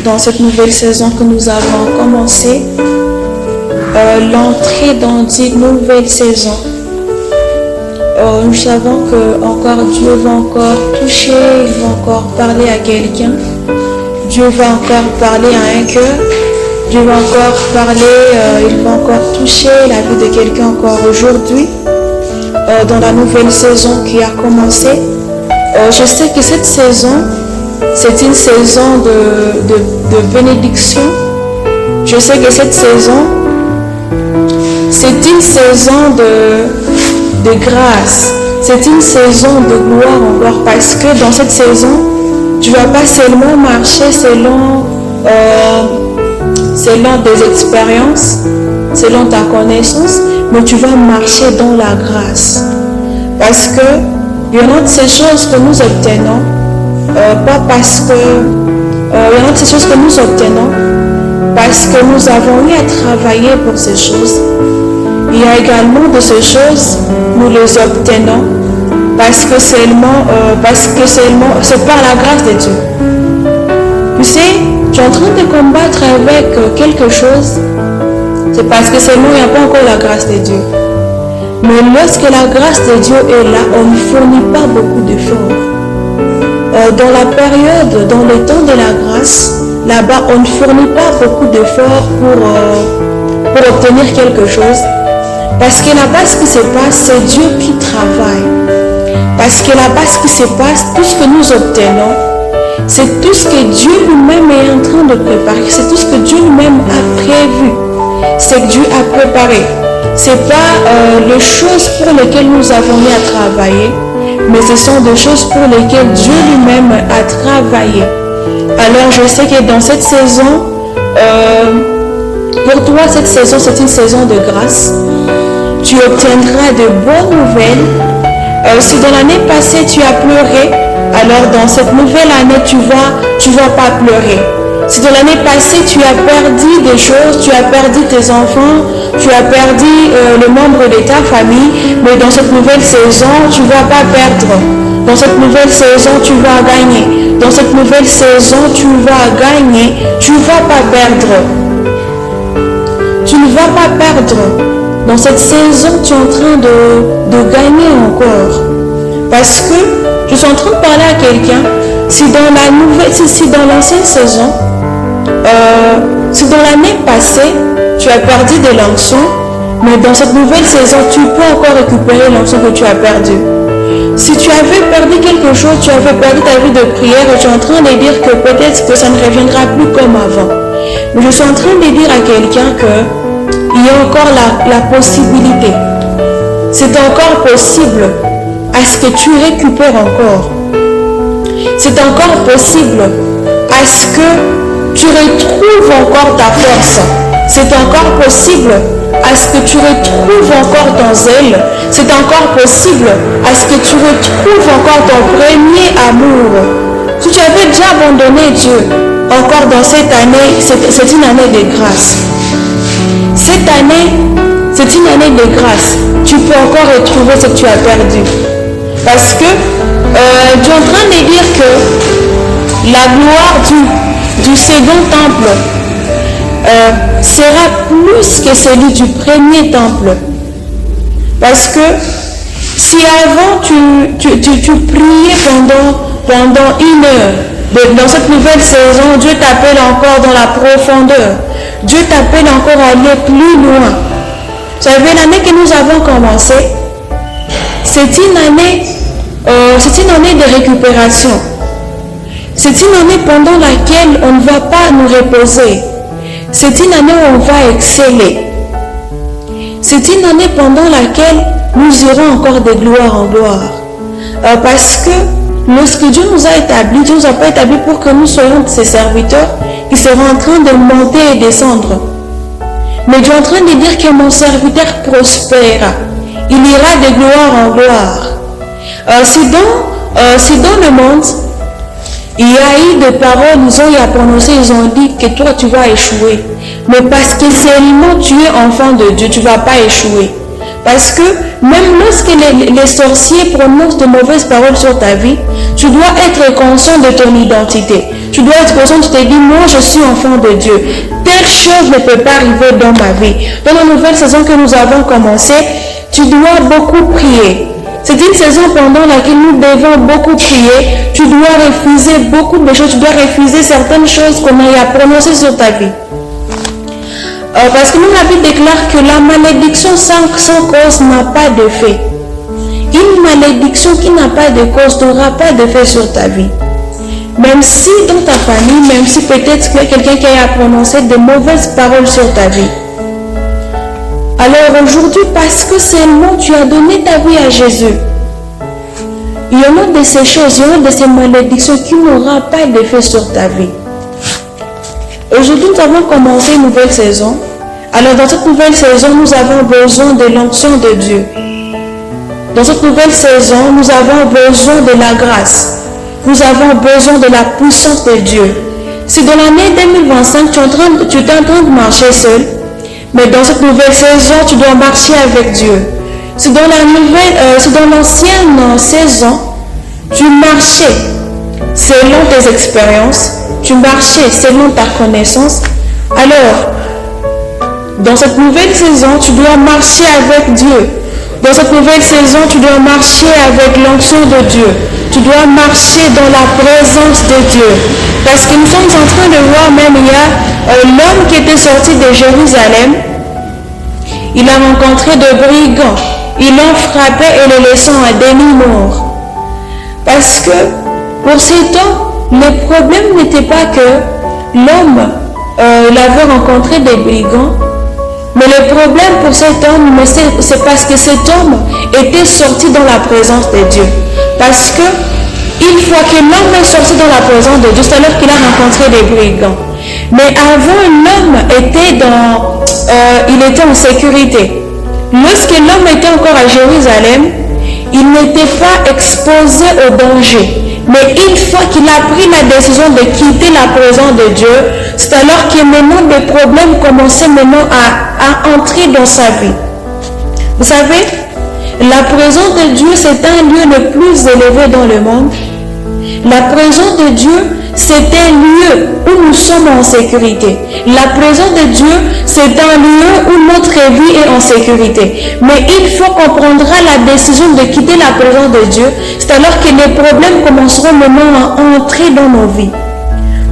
dans cette nouvelle saison que nous avons commencé, l'entrée dans une nouvelle saison. Nous savons que encore Dieu va encore toucher, il va encore parler à quelqu'un. Dieu va encore parler à un cœur. Dieu va encore parler, il va encore toucher la vie de quelqu'un encore aujourd'hui. Dans la nouvelle saison qui a commencé. Je sais que cette saison, c'est une saison de bénédiction. Je sais que cette saison, c'est une saison de grâce. C'est une saison de gloire encore parce que dans cette saison, tu ne vas pas seulement marcher selon des expériences, selon ta connaissance, mais tu vas marcher dans la grâce. Parce que il y en a de ces choses que nous obtenons, pas parce que il y en a de ces choses que nous obtenons parce que nous avons eu à travailler pour ces choses. Il y a également de ces choses, nous les obtenons parce que seulement c'est par la grâce de Dieu. Tu sais, tu es en train de combattre avec quelque chose, c'est parce que seulement il n'y a pas encore la grâce de Dieu. Mais lorsque la grâce de Dieu est là, on ne fournit pas beaucoup d'efforts. Dans la période, dans le temps de la grâce, là-bas, on ne fournit pas beaucoup d'efforts pour obtenir quelque chose. Parce que là-bas, ce qui se passe, c'est Dieu qui travaille. Parce que là-bas, ce qui se passe, tout ce que nous obtenons, c'est tout ce que Dieu lui-même est en train de préparer. C'est tout ce que Dieu lui-même a prévu. C'est que Dieu a préparé. Ce n'est pas les choses pour lesquelles nous avons eu à travailler, mais ce sont des choses pour lesquelles Dieu lui-même a travaillé. Alors je sais que dans cette saison, pour toi cette saison c'est une saison de grâce. Tu obtiendras de bonnes nouvelles. Si dans l'année passée tu as pleuré, alors dans cette nouvelle année tu vas pas pleurer. Si dans l'année passée tu as perdu des choses, tu as perdu tes enfants, tu as perdu les membres de ta famille, mais dans cette nouvelle saison, tu ne vas pas perdre. Dans cette nouvelle saison, tu vas gagner. Dans cette nouvelle saison, tu vas gagner. Tu ne vas pas perdre. Tu ne vas pas perdre. Dans cette saison, tu es en train de gagner encore. Parce que je suis en train de parler à quelqu'un. Si dans l'ancienne saison, si dans l'année passée, tu as perdu de l'onction, mais dans cette nouvelle saison, tu peux encore récupérer l'onction que tu as perdue. Si tu avais perdu quelque chose, tu avais perdu ta vie de prière et tu es en train de dire que peut-être que ça ne reviendra plus comme avant. Mais je suis en train de dire à quelqu'un qu'il y a encore la possibilité. C'est encore possible à ce que tu récupères encore. C'est encore possible à ce que tu retrouves encore ta force. C'est encore possible à ce que tu retrouves encore ton zèle. C'est encore possible à ce que tu retrouves encore ton premier amour. Si tu avais déjà abandonné Dieu, encore dans cette année, c'est une année de grâce. Cette année, c'est une année de grâce. Tu peux encore retrouver ce que tu as perdu. Parce que tu es en train de dire que la gloire du second temple sera plus que celui du premier temple. Parce que si avant tu priais pendant une heure, dans cette nouvelle saison, Dieu t'appelle encore dans la profondeur. Dieu t'appelle encore à aller plus loin. Vous savez, l'année que nous avons commencé, c'est une année de récupération. C'est une année pendant laquelle on ne va pas nous reposer. C'est une année où on va exceller. C'est une année pendant laquelle nous irons encore de gloire en gloire. Parce que lorsque Dieu nous a établis, Dieu ne nous a pas établis pour que nous soyons ses serviteurs qui seront en train de monter et descendre. Mais Dieu est en train de dire que mon serviteur prospérera. Il ira de gloire en gloire. Si dans le monde, il y a eu des paroles, ils ont eu à prononcer, ils ont dit que toi tu vas échouer. Mais parce que seulement tu es enfant de Dieu, tu ne vas pas échouer. Parce que même lorsque les sorciers prononcent de mauvaises paroles sur ta vie, tu dois être conscient de ton identité. Tu dois être conscient, tu te dis, moi je suis enfant de Dieu. Telle chose ne peut pas arriver dans ma vie. Dans la nouvelle saison que nous avons commencé, tu dois beaucoup prier. C'est une saison pendant laquelle nous devons beaucoup prier. Tu dois refuser beaucoup de choses. Tu dois refuser certaines choses qu'on a prononcées sur ta vie. Parce que nous, la Bible déclare que la malédiction sans cause n'a pas d'effet. Une malédiction qui n'a pas de cause n'aura pas d'effet sur ta vie. Même si dans ta famille, même si peut-être qu'il y a quelqu'un qui a prononcé de mauvaises paroles sur ta vie. Alors aujourd'hui, parce que seulement tu as donné ta vie à Jésus, il y en a de ces choses, il y en a de ces malédictions qui n'auront pas d'effet sur ta vie. Aujourd'hui, nous avons commencé une nouvelle saison. Alors dans cette nouvelle saison, nous avons besoin de l'onction de Dieu. Dans cette nouvelle saison, nous avons besoin de la grâce. Nous avons besoin de la puissance de Dieu. Si dans l'année 2025, tu es en train de marcher seul, mais dans cette nouvelle saison, tu dois marcher avec Dieu. Si dans l'ancienne saison, tu marchais selon tes expériences, tu marchais selon ta connaissance, alors, dans cette nouvelle saison, tu dois marcher avec Dieu. Dans cette nouvelle saison, tu dois marcher avec l'onction de Dieu. Tu dois marcher dans la présence de Dieu. Parce que nous sommes en train de voir même, il y a l'homme qui était sorti de Jérusalem. Il a rencontré de brigands. Ils l'ont frappé et le laissant à demi-mort. Parce que pour cet homme, le problème n'était pas que l'homme l'avait rencontré des brigands. Mais le problème pour cet homme, c'est parce que cet homme était sorti dans la présence de Dieu. Parce que une fois que l'homme est sorti dans la présence de Dieu, c'est alors qu'il a rencontré des brigands. Mais avant, l'homme il était en sécurité. Lorsque l'homme était encore à Jérusalem, il n'était pas exposé au danger. Mais une fois qu'il a pris la décision de quitter la présence de Dieu, c'est alors que maintenant des problèmes commençaient maintenant à entrer dans sa vie. Vous savez, la présence de Dieu, c'est un lieu le plus élevé dans le monde. La présence de Dieu, c'est un lieu où nous sommes en sécurité. La présence de Dieu, c'est un lieu où notre vie est en sécurité. Mais une fois qu'on prendra la décision de quitter la présence de Dieu, c'est alors que les problèmes commenceront maintenant à entrer dans nos vies.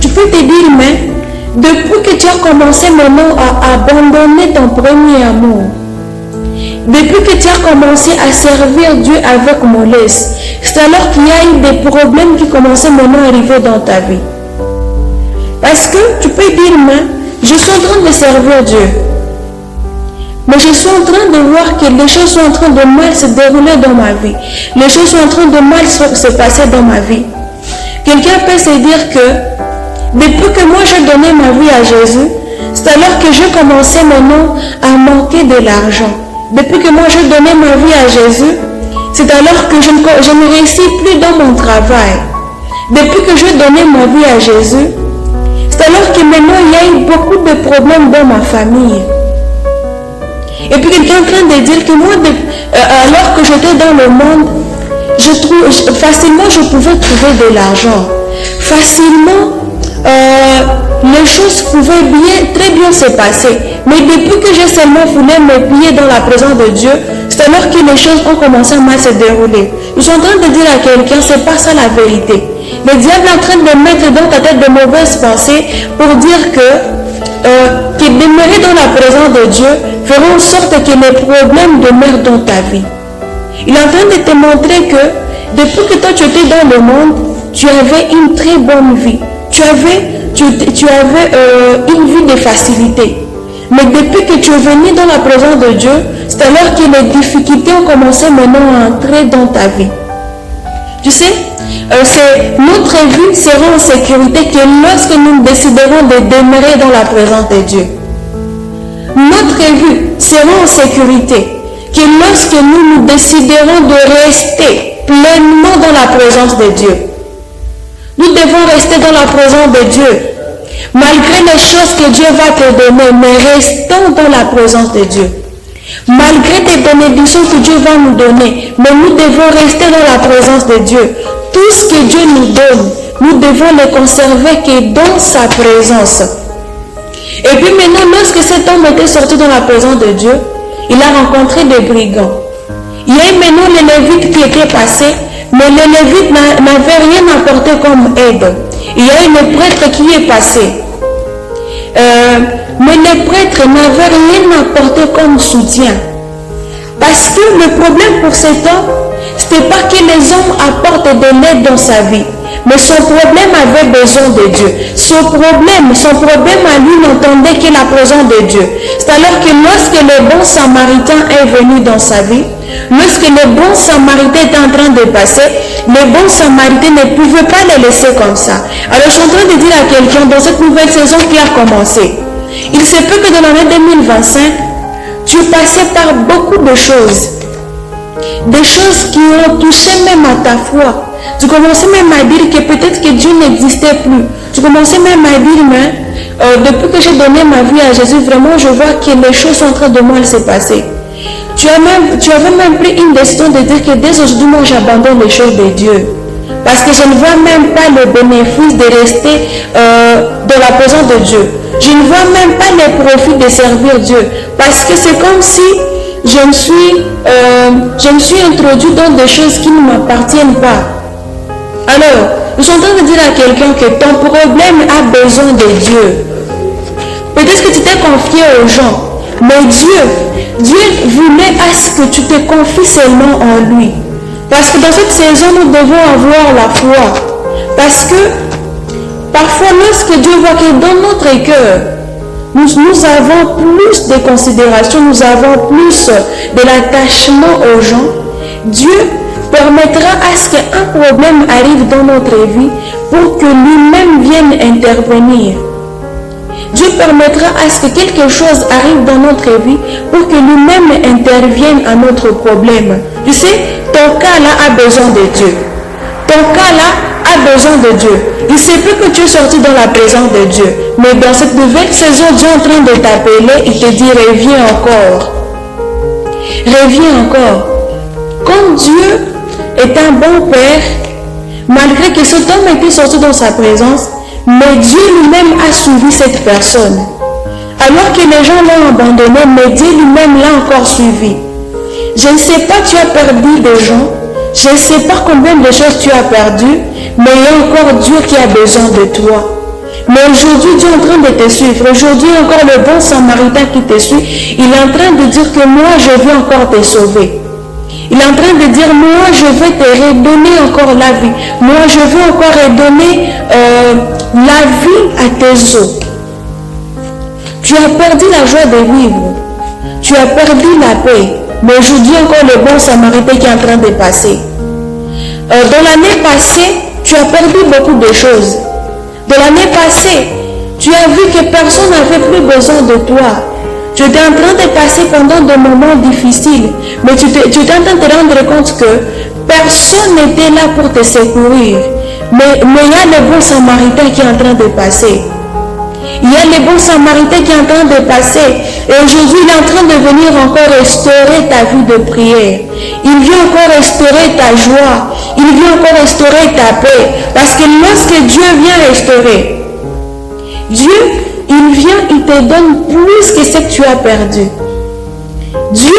Tu peux te dire, mais depuis que tu as commencé maintenant à abandonner ton premier amour, depuis que tu as commencé à servir Dieu avec mollesse, c'est alors qu'il y a eu des problèmes qui commençaient maintenant à arriver dans ta vie. Parce que tu peux dire, mais je suis en train de servir Dieu. Mais je suis en train de voir que les choses sont en train de mal se dérouler dans ma vie. Les choses sont en train de mal se passer dans ma vie. Quelqu'un peut se dire que depuis que moi j'ai donné ma vie à Jésus, c'est alors que j'ai commencé maintenant à manquer de l'argent. Depuis que moi j'ai donné ma vie à Jésus, c'est alors que je ne réussis plus dans mon travail. Depuis que j'ai donné ma vie à Jésus, c'est alors que maintenant il y a eu beaucoup de problèmes dans ma famille. Et puis quelqu'un est en train de dire que moi, alors que j'étais dans le monde, facilement je pouvais trouver de l'argent. Facilement, les choses pouvaient très bien se passer. Mais depuis que j'ai seulement voulu me plier dans la présence de Dieu, c'est alors que les choses ont commencé à mal se dérouler. Je suis en train de dire à quelqu'un, c'est pas ça la vérité. Le diable est en train de mettre dans ta tête de mauvaises pensées pour dire que demeurer dans la présence de Dieu fera en sorte que les problèmes demeurent dans ta vie. Il est en train de te montrer que depuis que toi tu étais dans le monde, tu avais une très bonne vie. Tu avais une vie de facilité. Mais depuis que tu es venu dans la présence de Dieu, c'est alors que les difficultés ont commencé maintenant à entrer dans ta vie. Tu sais, notre vie sera en sécurité que lorsque nous déciderons de demeurer dans la présence de Dieu. Notre vie sera en sécurité que lorsque nous déciderons de rester pleinement dans la présence de Dieu. Nous devons rester dans la présence de Dieu. Malgré les choses que Dieu va te donner, mais restons dans la présence de Dieu. Malgré des bénédictions que Dieu va nous donner, mais nous devons rester dans la présence de Dieu. Tout ce que Dieu nous donne, nous devons le conserver que dans sa présence. Et puis maintenant, lorsque cet homme était sorti dans la présence de Dieu, il a rencontré des brigands. Il y a eu maintenant les Lévites qui étaient passés, mais les Lévites n'avaient rien apporté comme aide. Il y a eu le prêtre qui est passé. Mais les prêtres n'avaient rien apporté comme soutien. Parce que le problème pour cet homme, ce n'était pas que les hommes apportent de l'aide dans sa vie. Mais son problème avait besoin de Dieu. Son problème à lui n'entendait que la présence de Dieu. C'est alors que lorsque le bon samaritain est venu dans sa vie, lorsque le bon samaritain était en train de passer, le bon samaritain ne pouvait pas le laisser comme ça. Alors je suis en train de dire à quelqu'un dans cette nouvelle saison qui a commencé, il se peut que dans l'année 2025, tu passais par beaucoup de choses. Des choses qui ont touché même à ta foi. Tu commençais même à dire que peut-être que Dieu n'existait plus. Tu commençais même à dire, mais depuis que j'ai donné ma vie à Jésus, vraiment je vois que les choses sont en train de mal se passer. Tu avais même pris une décision de dire que dès aujourd'hui, moi j'abandonne les choses de Dieu. Parce que je ne vois même pas le bénéfice de rester dans la présence de Dieu. Je ne vois même pas les profits de servir Dieu. Parce que c'est comme si je me suis introduit dans des choses qui ne m'appartiennent pas. Alors, je suis en train de dire à quelqu'un que ton problème a besoin de Dieu. Peut-être que tu t'es confié aux gens, mais Dieu voulait à ce que tu te confies seulement en lui. Parce que dans cette saison, nous devons avoir la foi. Parce que parfois, lorsque Dieu voit que dans notre cœur, nous avons plus de considération, nous avons plus de l'attachement aux gens, Dieu permettra à ce qu'un problème arrive dans notre vie pour que lui-même vienne intervenir. Dieu permettra à ce que quelque chose arrive dans notre vie pour que lui-même intervienne à notre problème. Tu sais, ton cas-là a besoin de Dieu. Ton cas-là a besoin de Dieu. Il se peut que tu es sorti dans la présence de Dieu. Mais dans cette nouvelle saison, Dieu est en train de t'appeler et te dit, reviens encore. Reviens encore. Comme Dieu est un bon Père, malgré que cet homme était sorti dans sa présence, mais Dieu lui-même a suivi cette personne. Alors que les gens l'ont abandonné, mais Dieu lui-même l'a encore suivi. Je ne sais pas, tu as perdu des gens. Je ne sais pas combien de choses tu as perdu, mais il y a encore Dieu qui a besoin de toi. Mais aujourd'hui, Dieu est en train de te suivre. Aujourd'hui, encore le bon samaritain qui te suit, il est en train de dire que moi, je veux encore te sauver. Il est en train de dire, moi, je vais te redonner encore la vie. Moi, je veux encore redonner la vie à tes os. Tu as perdu la joie de vivre. Tu as perdu la paix. Mais aujourd'hui, encore le bon samaritain qui est en train de passer. Dans l'année passée, tu as perdu beaucoup de choses. Dans l'année passée, tu as vu que personne n'avait plus besoin de toi. Tu étais en train de passer pendant des moments difficiles, mais tu étais en train de te rendre compte que personne n'était là pour te secourir. Mais il y a le bon samaritain qui est en train de passer. Il y a le bon samaritain qui est en train de passer. Et aujourd'hui, il est en train de venir encore restaurer ta vie de prière. Il vient encore restaurer ta joie. Il vient encore restaurer ta paix. Parce que lorsque Dieu vient restaurer, Dieu, il vient, il te donne plus que ce que tu as perdu. Dieu,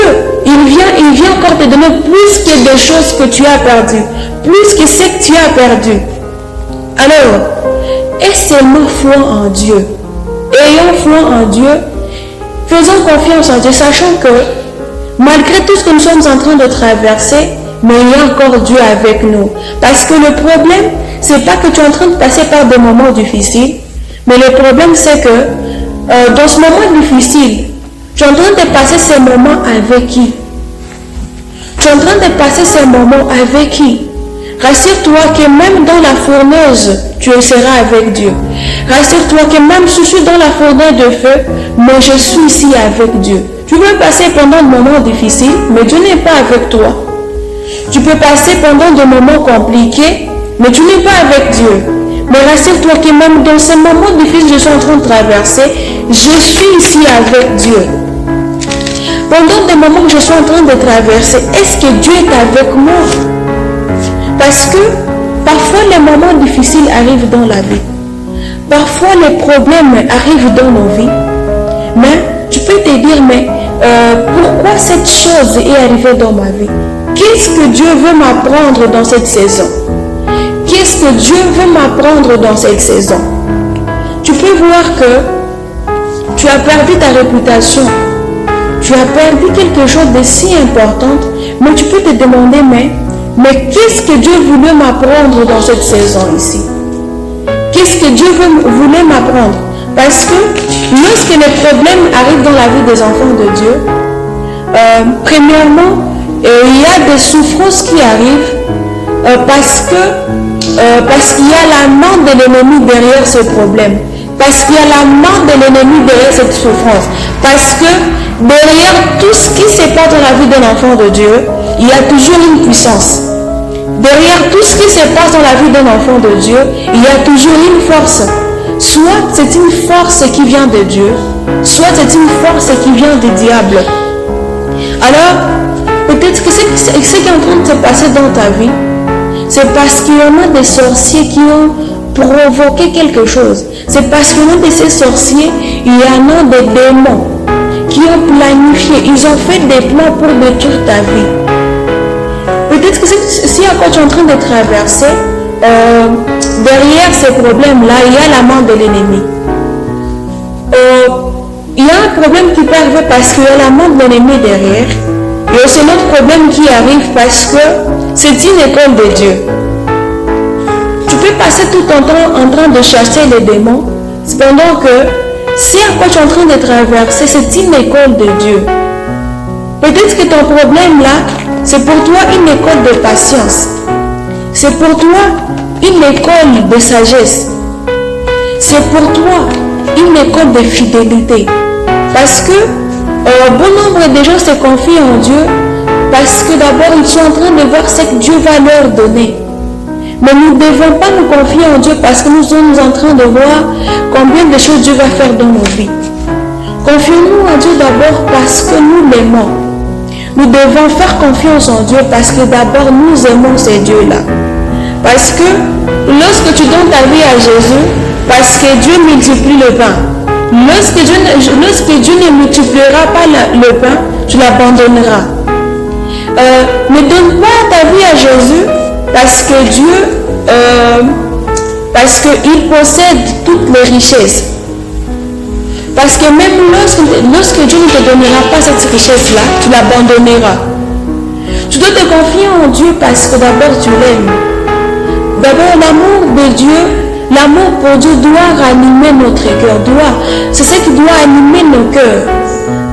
il vient encore te donner plus que des choses que tu as perdues. Plus que ce que tu as perdu. Alors, aie seulement foi en Dieu. Ayons foi en Dieu. Faisons confiance en Dieu, sachant que malgré tout ce que nous sommes en train de traverser, mais il y a encore Dieu avec nous. Parce que le problème, c'est pas que tu es en train de passer par des moments difficiles, mais le problème, c'est que dans ce moment difficile, tu es en train de passer ces moments avec qui? Tu es en train de passer ces moments avec qui? Rassure-toi que même dans la fourneuse, tu seras avec Dieu. Rassure-toi que même si je suis dans la fournaise de feu, mais je suis ici avec Dieu. Tu peux passer pendant des moments difficiles, mais Dieu n'est pas avec toi. Tu peux passer pendant des moments compliqués, mais tu n'es pas avec Dieu. Mais rassure-toi que même dans ces moments difficiles que je suis en train de traverser, je suis ici avec Dieu. Pendant des moments que je suis en train de traverser, est-ce que Dieu est avec moi? Parce que parfois les moments difficiles arrivent dans la vie. Parfois les problèmes arrivent dans nos vies. Mais tu peux te dire, mais pourquoi cette chose est arrivée dans ma vie? Qu'est-ce que Dieu veut m'apprendre dans cette saison? Qu'est-ce que Dieu veut m'apprendre dans cette saison? Tu peux voir que tu as perdu ta réputation. Tu as perdu quelque chose de si important, mais tu peux te demander, mais qu'est-ce que Dieu voulait m'apprendre dans cette saison ici? Qu'est-ce que Dieu voulait m'apprendre? Parce que lorsque les problèmes arrivent dans la vie des enfants de Dieu, premièrement, il y a des souffrances qui arrivent parce qu'il y a la main de l'ennemi derrière ce problème. Parce qu'il y a la main de l'ennemi derrière cette souffrance. Parce que derrière tout ce qui se passe dans la vie d'un enfant de Dieu, il y a toujours une puissance. Derrière tout ce qui se passe dans la vie d'un enfant de Dieu, il y a toujours une force. Soit c'est une force qui vient de Dieu, soit c'est une force qui vient du diable. Alors, peut-être que ce qui est en train de se passer dans ta vie, c'est parce qu'il y en a des sorciers qui ont provoqué quelque chose. C'est parce qu'il y en a de ces sorciers, il y en a des démons qui ont planifié, ils ont fait des plans pour détruire ta vie. Peut-être que si à quoi tu es en train de traverser, derrière ces problèmes-là, il y a la main de l'ennemi. Il y a un problème qui peut arriver parce qu'il y a la main de l'ennemi derrière. Il y a aussi un autre problème qui arrive parce que c'est une école de Dieu. Tu peux passer tout ton temps en train de chasser les démons, cependant que si à quoi tu es en train de traverser, c'est une école de Dieu. Peut-être que ton problème là, c'est pour toi une école de patience. C'est pour toi une école de sagesse. C'est pour toi une école de fidélité. Parce que bon nombre de gens se confient en Dieu parce que d'abord ils sont en train de voir ce que Dieu va leur donner. Mais nous ne devons pas nous confier en Dieu parce que nous sommes en train de voir combien de choses Dieu va faire dans nos vies. Confions-nous en Dieu d'abord parce que nous l'aimons. Nous devons faire confiance en Dieu parce que d'abord nous aimons ce Dieu-là. Parce que lorsque tu donnes ta vie à Jésus, parce que Dieu multiplie le pain. Lorsque Dieu ne multipliera pas le pain, tu l'abandonneras. Ne donne pas ta vie à Jésus parce que Dieu, parce qu'il possède toutes les richesses. Parce que même lorsque Dieu ne te donnera pas cette richesse-là, tu l'abandonneras. Tu dois te confier en Dieu parce que d'abord tu l'aimes. D'abord l'amour de Dieu, l'amour pour Dieu doit ranimer notre cœur. C'est ce qui doit animer nos cœurs.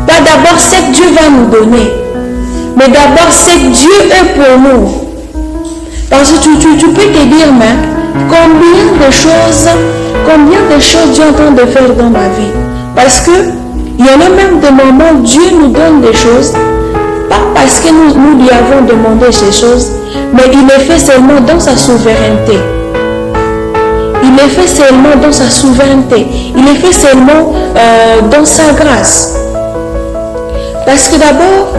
Pas d'abord ce que Dieu va nous donner, mais d'abord ce que Dieu est pour nous. Parce que tu peux te dire, mais combien de choses Dieu est en train de faire dans ma vie. Parce que il y en a même des moments où Dieu nous donne des choses, pas parce que nous lui avons demandé ces choses, mais il les fait seulement dans sa souveraineté. Il les fait seulement dans sa souveraineté. Il les fait seulement dans sa grâce. Parce que d'abord,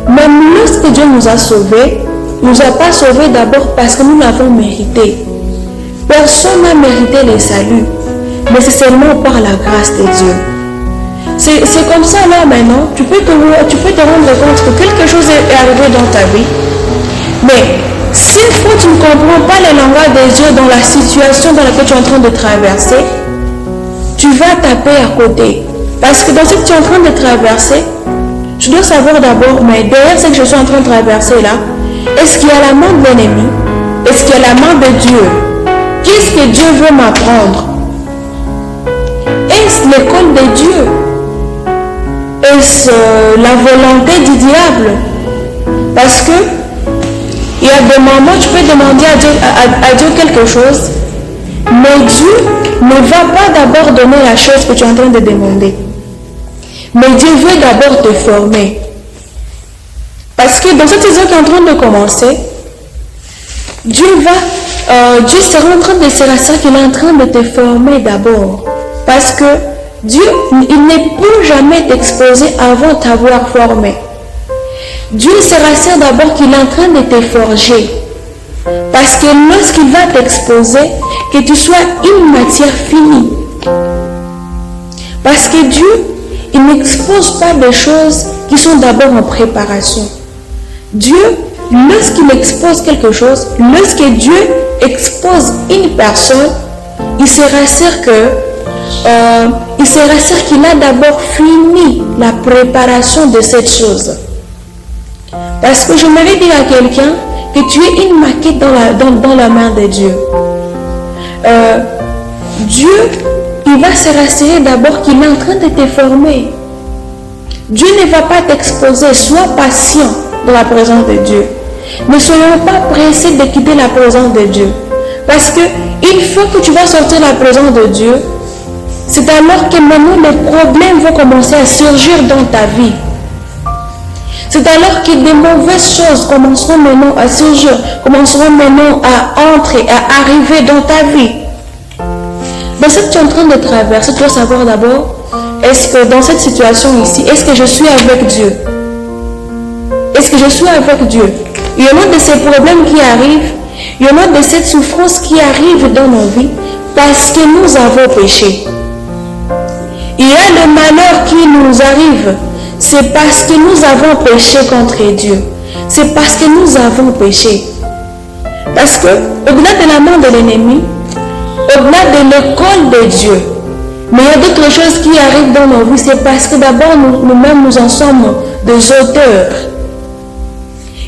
même lorsque Dieu nous a sauvés, il ne nous a pas sauvés d'abord parce que nous l'avons mérité. Personne n'a mérité le salut, mais c'est seulement par la grâce de Dieu. C'est comme ça là maintenant, tu peux te rendre compte que quelque chose est arrivé dans ta vie. Mais si tu ne comprends pas le langage de Dieu dans la situation dans laquelle tu es en train de traverser, tu vas taper à côté. Parce que dans ce que tu es en train de traverser, tu dois savoir d'abord, mais derrière ce que je suis en train de traverser là, est-ce qu'il y a la main de l'ennemi? Est-ce qu'il y a la main de Dieu? Qu'est-ce que Dieu veut m'apprendre? Est-ce l'école de Dieu? Est-ce la volonté du diable? Parce que il y a des moments où tu peux demander à Dieu quelque chose, mais Dieu ne va pas d'abord donner la chose que tu es en train de demander. Mais Dieu veut d'abord te former. Parce que dans cette saison qui est en train de commencer, Dieu sera en train de, c'est ça qu'il est en train de te former d'abord. Parce que Dieu, il ne peut jamais t'exposer avant t'avoir formé. Dieu se rassure d'abord qu'il est en train de te forger. Parce que lorsqu'il va t'exposer, que tu sois une matière finie. Parce que Dieu, il n'expose pas des choses qui sont d'abord en préparation. Dieu, lorsqu'il expose quelque chose, lorsque Dieu expose une personne, il se rassure qu'il a d'abord fini la préparation de cette chose. Parce que je m'avais dit à quelqu'un que tu es une maquette dans la main de Dieu. Dieu, il va se rassurer d'abord qu'il est en train de te former. Dieu ne va pas t'exposer. Sois patient dans la présence de Dieu. Ne soyons pas pressés de quitter la présence de Dieu. Parce que une fois que tu vas sortir de la présence de Dieu, c'est alors que maintenant les problèmes vont commencer à surgir dans ta vie. C'est alors que des mauvaises choses commenceront maintenant à surgir, commenceront maintenant à entrer, à arriver dans ta vie. Dans ce que tu es en train de traverser, tu dois savoir d'abord, est-ce que dans cette situation ici, est-ce que je suis avec Dieu? Est-ce que je suis avec Dieu? Il y en a de ces problèmes qui arrivent, il y en a de cette souffrance qui arrive dans nos vies parce que nous avons péché. Il y a le malheur qui nous arrive, c'est parce que nous avons péché contre Dieu. C'est parce que nous avons péché. Parce que, au-delà de la main de l'ennemi, au-delà de l'école de Dieu, mais il y a d'autres choses qui arrivent dans nos vies, c'est parce que d'abord nous-mêmes nous en sommes des auteurs.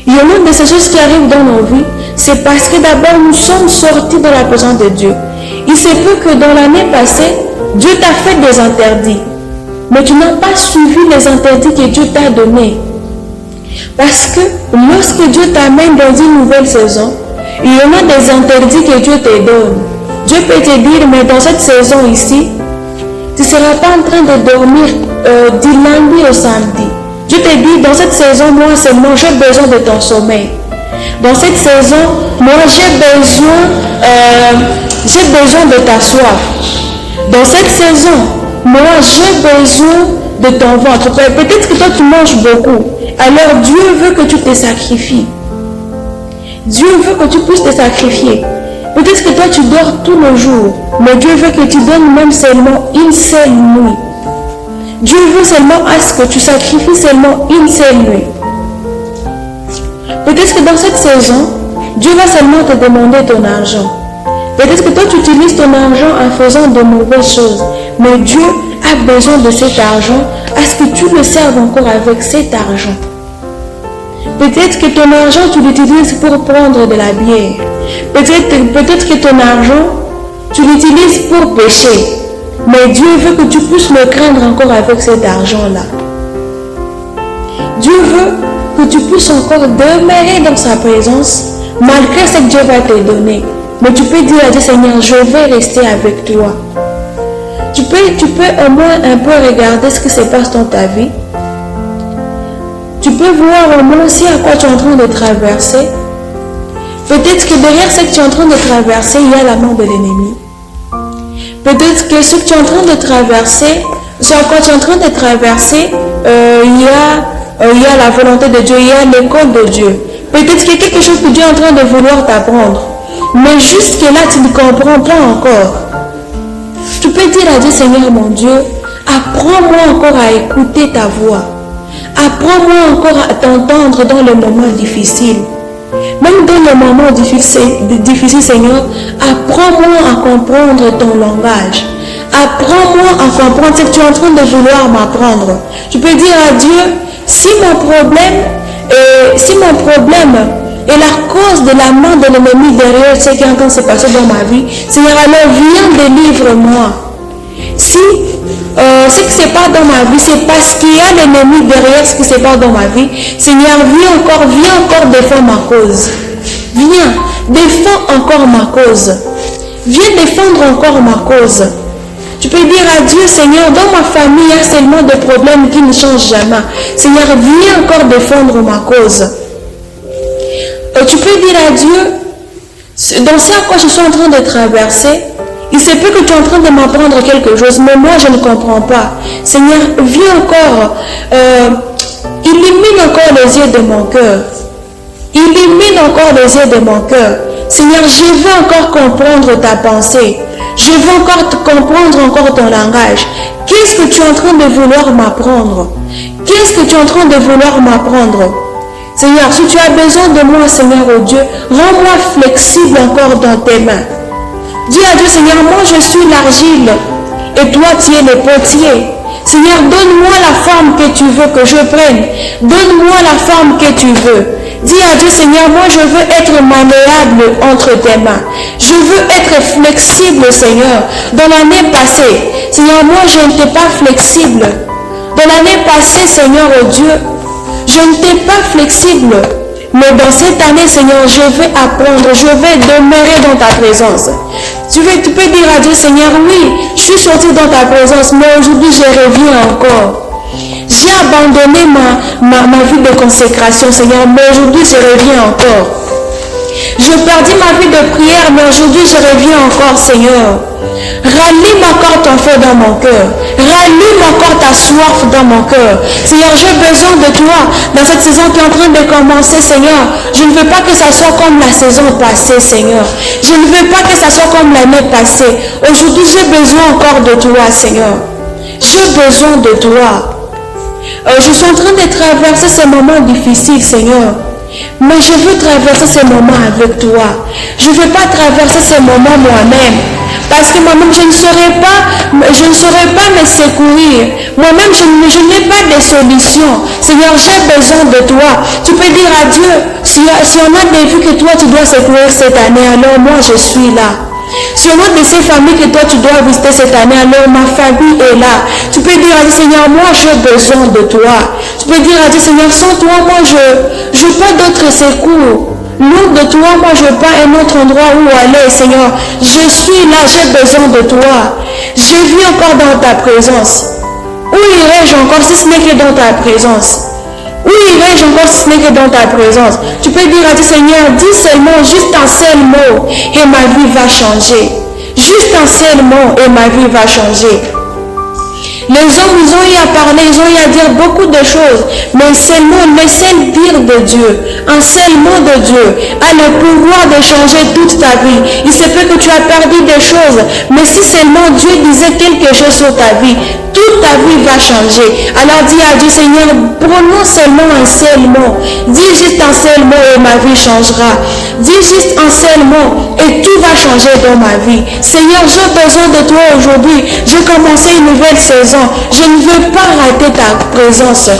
Il y en a de ces choses qui arrivent dans nos vies, c'est parce que d'abord nous sommes sortis de la présence de Dieu. Il se peut que dans l'année passée, Dieu t'a fait des interdits, mais tu n'as pas suivi les interdits que Dieu t'a donnés. Parce que lorsque Dieu t'amène dans une nouvelle saison, il y en a des interdits que Dieu te donne. Dieu peut te dire, mais dans cette saison ici, tu ne seras pas en train de dormir du lundi au samedi. Dieu te dit, dans cette saison, moi seulement, j'ai besoin de ton sommeil. Dans cette saison, moi j'ai besoin de ta soif. Dans cette saison, moi j'ai besoin de ton ventre. Peut-être que toi tu manges beaucoup. Alors Dieu veut que tu te sacrifies. Dieu veut que tu puisses te sacrifier. Peut-être que toi tu dors tout le jour. Mais Dieu veut que tu donnes même seulement une seule nuit. Dieu veut seulement à ce que tu sacrifies seulement une seule nuit. Peut-être que dans cette saison, Dieu va seulement te demander ton argent. Peut-être que toi tu utilises ton argent en faisant de mauvaises choses. Mais Dieu a besoin de cet argent à ce que tu le serves encore avec cet argent. Peut-être que ton argent tu l'utilises pour prendre de la bière. Peut-être que ton argent tu l'utilises pour pécher. Mais Dieu veut que tu puisses le craindre encore avec cet argent-là. Dieu veut que tu puisses encore demeurer dans sa présence malgré ce que Dieu va te donner. Mais tu peux dire à Dieu, Seigneur, je vais rester avec toi. Tu peux au moins un peu regarder ce qui se passe dans ta vie. Tu peux voir au moins aussi à quoi tu es en train de traverser. Peut-être que derrière ce que tu es en train de traverser, il y a la main de l'ennemi. Peut-être que ce que tu es en train de traverser, ce à quoi tu es en train de traverser, il y a la volonté de Dieu, il y a l'école de Dieu. Peut-être qu'il y a quelque chose que Dieu est en train de vouloir t'apprendre. Mais jusque-là, tu ne comprends pas encore. Tu peux dire à Dieu, Seigneur mon Dieu, apprends-moi encore à écouter ta voix. Apprends-moi encore à t'entendre dans les moments difficiles. Même dans les moments difficiles, Seigneur, apprends-moi à comprendre ton langage. Apprends-moi à comprendre ce que tu es en train de vouloir m'apprendre. Tu peux dire à Dieu, si mon problème est la cause de la main de l'ennemi derrière ce qui est en train de se passer dans ma vie, Seigneur, alors viens délivre-moi. Si ce qui se passe dans ma vie, c'est parce qu'il y a l'ennemi derrière ce qui se passe dans ma vie, Seigneur, viens encore défendre ma cause. Viens, défends encore ma cause. Viens défendre encore ma cause. Tu peux dire à Dieu, Seigneur, dans ma famille, il y a seulement des problèmes qui ne changent jamais. Seigneur, viens encore défendre ma cause. Tu peux dire à Dieu, dans ce à quoi je suis en train de traverser, Il se peut que tu es en train de m'apprendre quelque chose, mais moi je ne comprends pas. Seigneur, viens encore, illumine encore les yeux de mon cœur. Illumine encore les yeux de mon cœur. Seigneur, je veux encore comprendre ta pensée. Je veux encore comprendre encore ton langage. Qu'est-ce que tu es en train de vouloir m'apprendre? Qu'est-ce que tu es en train de vouloir m'apprendre? Seigneur, si tu as besoin de moi, Seigneur, oh Dieu, rends-moi flexible encore dans tes mains. Dis à Dieu, Seigneur, moi je suis l'argile et toi tu es le potier. Seigneur, donne-moi la forme que tu veux que je prenne. Donne-moi la forme que tu veux. Dis à Dieu, Seigneur, moi je veux être malléable entre tes mains. Je veux être flexible, Seigneur. Dans l'année passée, Seigneur, moi je n'étais pas flexible. Dans l'année passée, Seigneur, oh Dieu, je n'étais pas flexible. Mais dans cette année, Seigneur, je vais apprendre, je vais demeurer dans ta présence. Tu peux dire à Dieu, Seigneur, oui, je suis sorti dans ta présence, mais aujourd'hui, je reviens encore. J'ai abandonné ma vie de consécration, Seigneur, mais aujourd'hui, je reviens encore. Je perdis ma vie de prière, mais aujourd'hui, je reviens encore, Seigneur. Rallume encore ton feu dans mon cœur. Rallume encore ta soif dans mon cœur. Seigneur, j'ai besoin de toi dans cette saison qui est en train de commencer, Seigneur. Je ne veux pas que ça soit comme la saison passée, Seigneur. Je ne veux pas que ça soit comme l'année passée. Aujourd'hui, j'ai besoin encore de toi, Seigneur. J'ai besoin de toi. Je suis en train de traverser ces moments difficiles, Seigneur. Mais je veux traverser ces moments avec toi. Je ne veux pas traverser ces moments moi-même. Parce que moi-même, je ne saurais pas me secourir. Moi-même, je n'ai pas de solution. Seigneur, j'ai besoin de toi. Tu peux dire à Dieu, si on a des vies que toi, tu dois secourir cette année, alors moi, je suis là. Si on a de ces familles que toi, tu dois visiter cette année, alors ma famille est là. Tu peux dire à Dieu, Seigneur, moi, j'ai besoin de toi. Tu peux dire à Dieu, Seigneur, sans toi, moi, je n'ai pas d'autre secours. Loin de toi, moi, je n'ai pas un autre endroit où aller, Seigneur. Je suis là, j'ai besoin de toi. Je vis encore dans ta présence. Où irai-je encore si ce n'est que dans ta présence? Où irai-je encore si ce n'est que dans ta présence? Tu peux dire à Dieu, Seigneur, dis seulement, juste un seul mot, et ma vie va changer. Juste un seul mot, et ma vie va changer. Les hommes, ils ont eu à parler, ils ont eu à dire beaucoup de choses, mais un seul mot, le seul dire de Dieu, un seul mot de Dieu a le pouvoir de changer toute ta vie. Il se peut que tu as perdu des choses, mais si seulement Dieu disait quelque chose sur ta vie, toute ta vie va changer. Alors dis à Dieu, Seigneur, prononce seulement un seul mot. Dis juste un seul mot et ma vie changera. Dis juste un seul mot et tout va changer dans ma vie. Seigneur, j'ai besoin de toi aujourd'hui. J'ai commencé une nouvelle saison. Je ne veux pas rater ta présence.